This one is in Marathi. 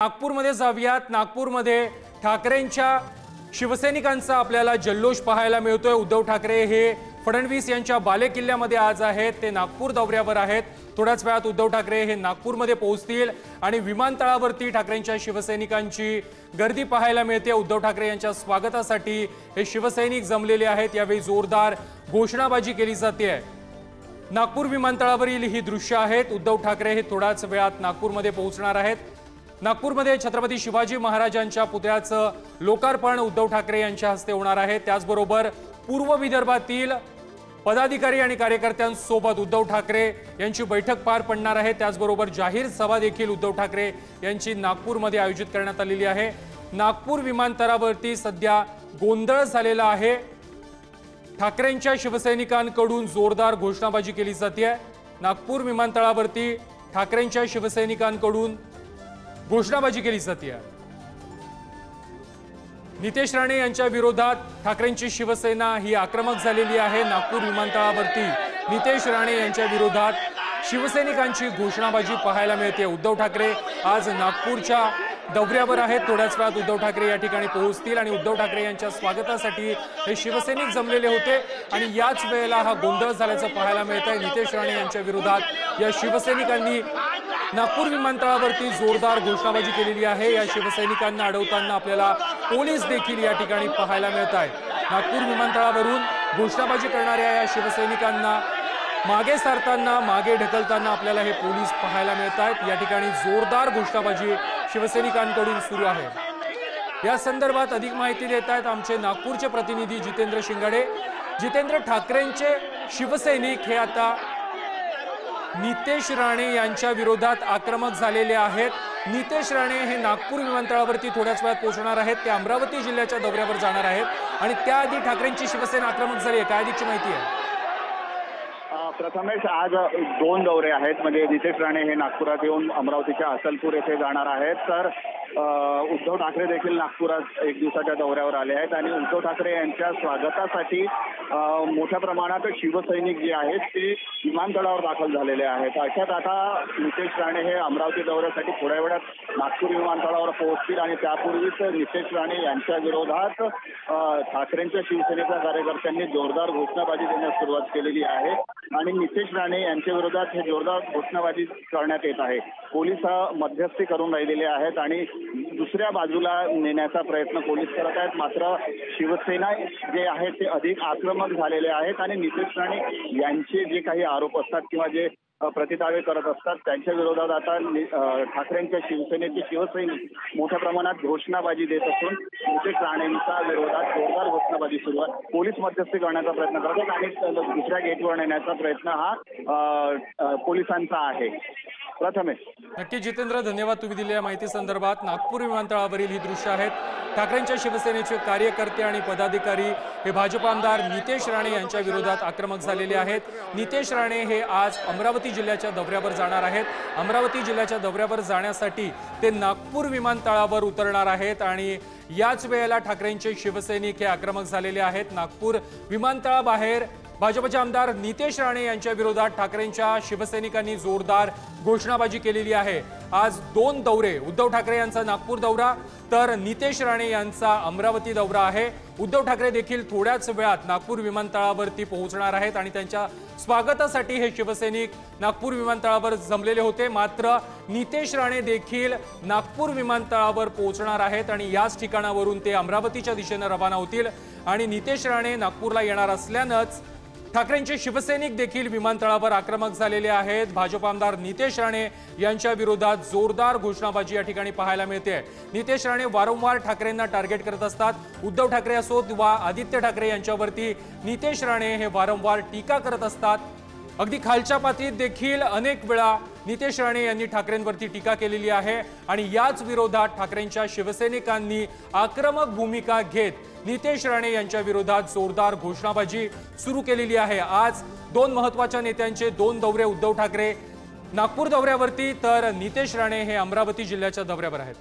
नागपूरमध्ये जाऊयात। नागपूरमध्ये ठाकरेंच्या शिवसैनिकांचा आपल्याला जल्लोष पाहायला मिळतोय। उद्धव ठाकरे हे फडणवीस यांच्या बालेकिल्ल्यामध्ये आज आहेत, ते नागपूर दौऱ्यावर आहेत। थोड्याच वेळात उद्धव ठाकरे हे नागपूरमध्ये पोहोचतील आणि विमानतळावरती ठाकरेंच्या शिवसैनिकांची गर्दी पाहायला मिळते। उद्धव ठाकरे यांच्या स्वागतासाठी हे शिवसैनिक जमलेले आहेत। यावेळी जोरदार घोषणाबाजी केली जाते। नागपूर विमानतळावरील ही दृश्य आहेत। उद्धव ठाकरे हे थोड्याच वेळात नागपूरमध्ये पोहोचणार आहेत। नागपूरमध्ये छत्रपती शिवाजी महाराजांच्या पुतळ्याचं लोकार्पण उद्धव ठाकरे यांच्या हस्ते होणार आहे। त्याचबरोबर पूर्व विदर्भातील पदाधिकारी आणि कार्यकर्त्यांसोबत उद्धव ठाकरे यांची बैठक पार पडणार आहे। त्याचबरोबर जाहीर सभा देखील उद्धव ठाकरे यांची नागपूरमध्ये आयोजित करण्यात आलेली आहे। नागपूर विमानतळावरती सध्या गोंधळ झालेला आहे। ठाकरेंच्या शिवसैनिकांकडून जोरदार घोषणाबाजी केली जाते। नागपूर विमानतळावरती ठाकरेंच्या शिवसैनिकांकडून घोषणाबाजी केली जाते। नितेश राणे यांच्या विरोधात ठाकरेंची शिवसेना ही आक्रमक झालेली आहे। नागपूर विमानतळावरती नितेश राणे यांच्या विरोधात शिवसैनिकांची घोषणाबाजी पाहायला मिळते। उद्धव ठाकरे आज नागपूरच्या दौऱ्यावर आहेत। थोड्याच वेळात उद्धव ठाकरे या ठिकाणी पोहोचतील आणि उद्धव ठाकरे यांच्या स्वागतासाठी हे शिवसैनिक जमलेले होते आणि याच वेळेला हा गोंधळ झाल्याचं पाहायला मिळतंय। नितेश राणे यांच्या विरोधात या शिवसैनिकांनी नागपूर विमानतळावरती जोरदार घोषणाबाजी केलेली आहे। या शिवसैनिकांना अडवताना आपल्याला पोलीस देखील या ठिकाणी पाहायला मिळत आहेत। नागपूर विमानतळावरून घोषणाबाजी करणाऱ्या या शिवसैनिकांना मागे सारताना मागे ढकलताना आपल्याला हे पोलीस पाहायला मिळत आहेत। या ठिकाणी जोरदार घोषणाबाजी शिवसैनिकांकडून सुरू आहे। या संदर्भात अधिक माहिती देत आहेत आमचे नागपूरचे प्रतिनिधी जितेंद्र शिंगाडे। जितेंद्र, ठाकरेंचे शिवसैनिक हे आता नितेश राणे यांच्या विरोधात आक्रमक झालेले आहेत। नितेश राणे हे नागपूर विमानतळावरती थोड्याच वेळात पोहोचणार आहेत। ते अमरावती जिल्ह्याच्या दौऱ्यावर जाणार आहेत आणि त्याआधी ठाकरेंची शिवसेना आक्रमक झाली आहे। काय अधिकची माहिती आहे? प्रथमेश, आज दोन दौरे आहेत। म्हणजे नितेश राणे हे नागपुरात येऊन अमरावतीच्या अचलपूर येथे जाणार आहेत, तर उद्धव ठाकरे देखील नागपुरात एक दिवसाच्या दौऱ्यावर आले आहेत आणि उद्धव ठाकरे यांच्या स्वागतासाठी मोठ्या प्रमाणात शिवसैनिक जे आहेत ते विमानतळावर दाखल झालेले आहेत। अशात आता नितेश राणे हे अमरावती दौऱ्यासाठी थोड्या वेळात नागपूर विमानतळावर पोहोचतील आणि त्यापूर्वीच नितेश राणे यांच्या विरोधात ठाकरेंच्या शिवसेनेच्या कार्यकर्त्यांनी जोरदार घोषणाबाजी देण्यास सुरुवात केलेली आहे आणि नितेश राणे यांच्या विरोधात हे जोरदार घोषणाबाजी करण्यात येत आहे। पोलीस मध्यस्थी करून राहिलेले आहेत आणि दुसऱ्या बाजूला नेण्याचा प्रयत्न पोलीस करत आहेत। मात्र शिवसेना जे आहेत ते अधिक आक्रमक झालेले आहेत आणि नितेश राणे यांचे जे काही आरोप असतात किंवा जे प्रतिदावे करत असतात त्यांच्या विरोधात आता ठाकरेंच्या शिवसेनेचे शिवसैनिक मोठ्या प्रमाणात घोषणाबाजी देत असून नितेश राणेंच्या विरोधात जोरदार घोषणाबाजी सुरू आहे। पोलीस मध्यस्थी करण्याचा प्रयत्न करतात आणि दुसऱ्या गेटवर नेण्याचा प्रयत्न हा पोलिसांचा आहे। प्रथमेश, नक्की जितेंद्र, धन्यवाद तुम्ही दिलेल्या माहिती संदर्भात। नागपूर विमानतळावरील ही दृश्य आहेत। ठाकरेंच्या शिवसेनेचे कार्यकर्ते आणि पदाधिकारी हे भाजप आमदार नितेश राणे यांच्या विरोधात आक्रमक झालेले आहेत। नितेश राणे हे आज अमरावती जिल्ह्याच्या दौऱ्यावर जाणार आहेत। अमरावती जिल्ह्याच्या दौऱ्यावर जाण्यासाठी ते नागपूर विमानतळावर उतरणार आहेत आणि याच वेळेला ठाकरेंचे शिवसैनिक हे आक्रमक झालेले आहेत। नागपूर विमानतळाबाहेर भाजपचे आमदार नितेश राणे यांच्या विरोधात ठाकरेंच्या शिवसैनिकांनी जोरदार घोषणाबाजी केलेली आहे। आज दोन दौरे, उद्धव ठाकरे यांचा नागपूर दौरा तर नितेश राणे यांचा अमरावती दौरा आहे। उद्धव ठाकरे देखील थोड्याच वेळात नागपूर विमानतळावरती पोहोचणार आहेत आणि त्यांच्या स्वागतासाठी हे शिवसैनिक नागपूर विमानतळावर जमलेले होते। मात्र नितेश राणे देखील नागपूर विमानतळावर पोहोचणार आहेत आणि याच ठिकाणावरून ते अमरावतीच्या दिशेने रवाना होतील आणि नितेश राणे नागपूरला येणार असल्यानंच ठाकरेंचे शिवसैनिक देखील विमानतळावर आक्रमक झालेले आहेत। भाजप आमदार नितेश राणे यांच्या विरोधात जोरदार घोषणाबाजी या ठिकाणी पाहायला मिळते। नितेश राणे वारंवार ठाकरेंना टार्गेट करत असतात। उद्धव ठाकरे असोत वा आदित्य ठाकरे यांच्यावरती नितेश राणे हे वारंवार टीका करत असतात। अगदी खालच्या पातळीत देखील अनेक वेळा नितेश राणे यांनी ठाकरेंवरती टीका केलेली आहे आणि याच विरोधात ठाकरेंच्या शिवसैनिकांनी आक्रमक भूमिका घेत नितेश राणे यांच्या विरोधात जोरदार घोषणाबाजी सुरू केलेली आहे। आज दोन महत्त्वाच्या नेत्यांचे दोन दौरे, उद्धव ठाकरे नागपूर दौऱ्यावरती तर नितेश राणे हे अमरावती जिल्ह्याच्या दौऱ्यावर आहेत।